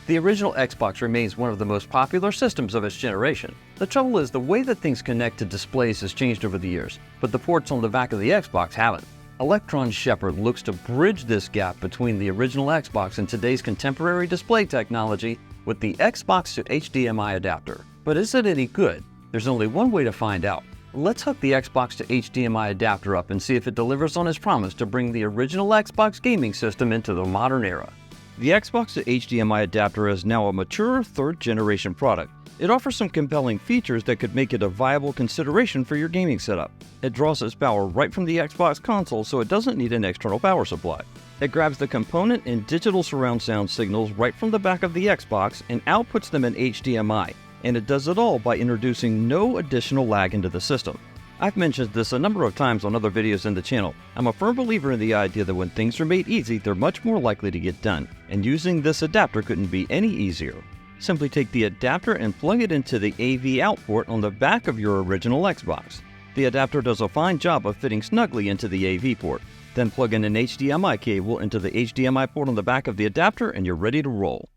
The original Xbox remains one of the most popular systems of its generation. The trouble is the way that things connect to displays has changed over the years, but the ports on the back of the Xbox haven't. Electron Shepherd looks to bridge this gap between the original Xbox and today's contemporary display technology with the XBOX to HDMI adapter. But is it any good? There's only one way to find out. Let's hook the Xbox to HDMI adapter up and see if it delivers on its promise to bring the original Xbox gaming system into the modern era. The Xbox to HDMI adapter is now a mature third-generation product. It offers some compelling features that could make it a viable consideration for your gaming setup. It draws its power right from the Xbox console, so it doesn't need an external power supply. It grabs the component and digital surround sound signals right from the back of the Xbox and outputs them in HDMI, and it does it all by introducing no additional lag into the system. I've mentioned this a number of times on other videos in the channel. I'm a firm believer in the idea that when things are made easy, they're much more likely to get done, and using this adapter couldn't be any easier. Simply take the adapter and plug it into the AV out port on the back of your original Xbox. The adapter does a fine job of fitting snugly into the AV port. Then plug in an HDMI cable into the HDMI port on the back of the adapter and you're ready to roll.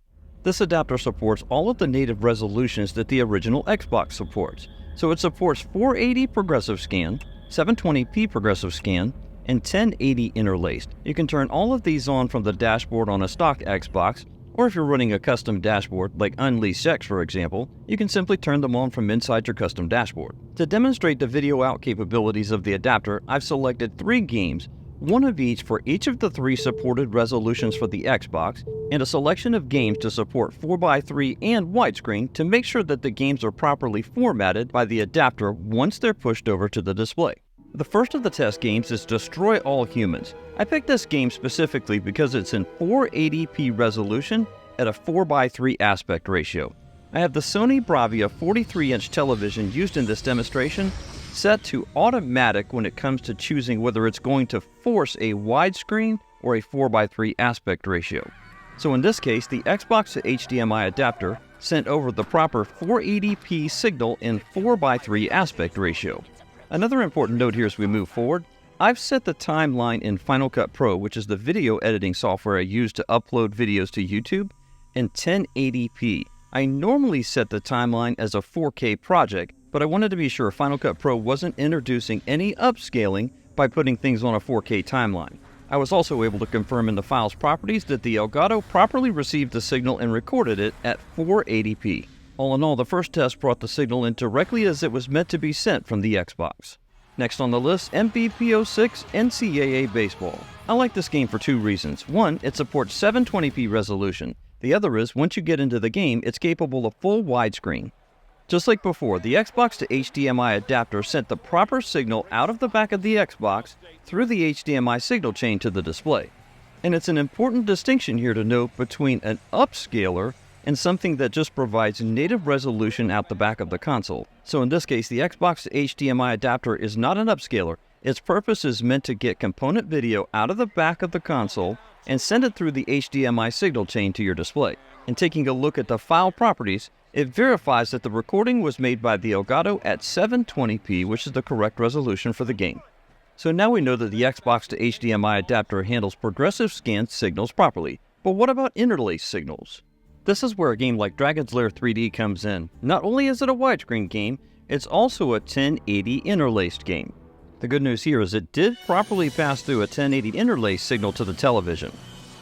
This adapter supports all of the native resolutions that the original Xbox supports. So it supports 480 progressive scan, 720p progressive scan, and 1080 interlaced. You can turn all of these on from the dashboard on a stock Xbox, or if you're running a custom dashboard like 𝐘𝐈𝐒𝐿 for example, you can simply turn them on from inside your custom dashboard. To demonstrate the video out capabilities of the adapter, I've selected 3 games, one of each for each of the 3 supported resolutions for the Xbox, and a selection of games to support 4:3 and widescreen to make sure that the games are properly formatted by the adapter once they're pushed over to the display. The first of the test games is Destroy All Humans. I picked this game specifically because it's in 480p resolution at a 4:3 aspect ratio. I have the Sony Bravia 43-inch television used in this demonstration set to automatic when it comes to choosing whether it's going to force a widescreen or a 4:3 aspect ratio. So in this case, the Xbox to HDMI adapter sent over the proper 480p signal in 4:3 aspect ratio. Another important note here as we move forward, I've set the timeline in Final Cut Pro, which is the video editing software I use to upload videos to YouTube, in 1080p. I normally set the timeline as a 4K project, but I wanted to be sure Final Cut Pro wasn't introducing any upscaling by putting things on a 4K timeline. I was also able to confirm in the file's properties that the Elgato properly received the signal and recorded it at 480p. All in all, the first test brought the signal in directly as it was meant to be sent from the Xbox. Next on the list, MVP06 NCAA Baseball. I like this game for 2 reasons. One, it supports 720p resolution. The other is, once you get into the game, it's capable of full widescreen. Just like before, the Xbox to HDMI adapter sent the proper signal out of the back of the Xbox through the HDMI signal chain to the display. And it's an important distinction here to note between an upscaler and something that just provides native resolution out the back of the console. So in this case, the Xbox to HDMI adapter is not an upscaler. Its purpose is meant to get component video out of the back of the console and send it through the HDMI signal chain to your display. And taking a look at the file properties, it verifies that the recording was made by the Elgato at 720p, which is the correct resolution for the game. So now we know that the Xbox to HDMI adapter handles progressive scan signals properly. But what about interlaced signals? This is where a game like Dragon's Lair 3D comes in. Not only is it a widescreen game, it's also a 1080 interlaced game. The good news here is it did properly pass through a 1080 interlaced signal to the television.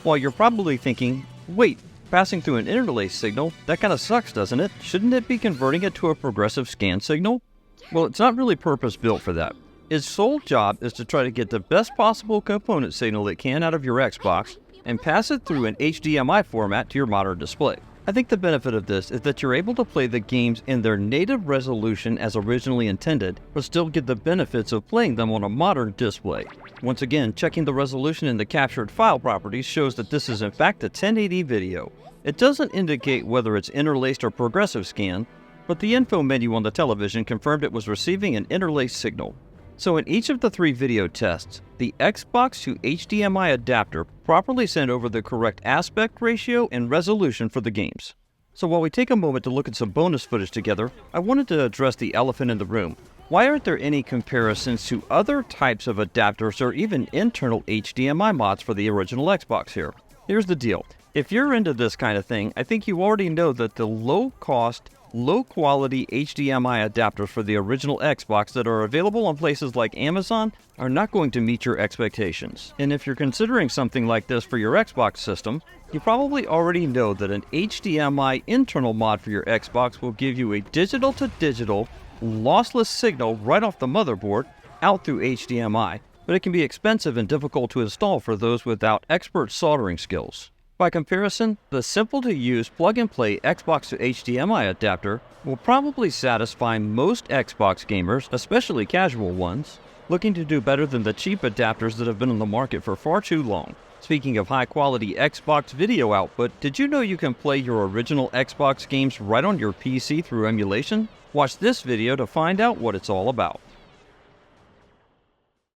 While you're probably thinking, wait, passing through an interlaced signal, that kind of sucks, doesn't it? Shouldn't it be converting it to a progressive scan signal? Well, it's not really purpose-built for that. Its sole job is to try to get the best possible component signal it can out of your Xbox and pass it through an HDMI format to your modern display. I think the benefit of this is that you're able to play the games in their native resolution as originally intended, but still get the benefits of playing them on a modern display. Once again, checking the resolution in the captured file properties shows that this is in fact a 1080 video. It doesn't indicate whether it's interlaced or progressive scan, but the info menu on the television confirmed it was receiving an interlaced signal. So in each of the 3 video tests, the Xbox to HDMI adapter properly sent over the correct aspect ratio and resolution for the games. So while we take a moment to look at some bonus footage together, I wanted to address the elephant in the room. Why aren't there any comparisons to other types of adapters or even internal HDMI mods for the original Xbox here? Here's the deal. If you're into this kind of thing, I think you already know that the low-cost, low-quality HDMI adapters for the original Xbox that are available on places like Amazon are not going to meet your expectations. And if you're considering something like this for your Xbox system, you probably already know that an HDMI internal mod for your Xbox will give you a digital-to-digital, lossless signal right off the motherboard out through HDMI, but it can be expensive and difficult to install for those without expert soldering skills. By comparison, the simple-to-use plug-and-play Xbox to HDMI adapter will probably satisfy most Xbox gamers, especially casual ones, looking to do better than the cheap adapters that have been on the market for far too long. Speaking of high-quality Xbox video output, did you know you can play your original Xbox games right on your PC through emulation? Watch this video to find out what it's all about.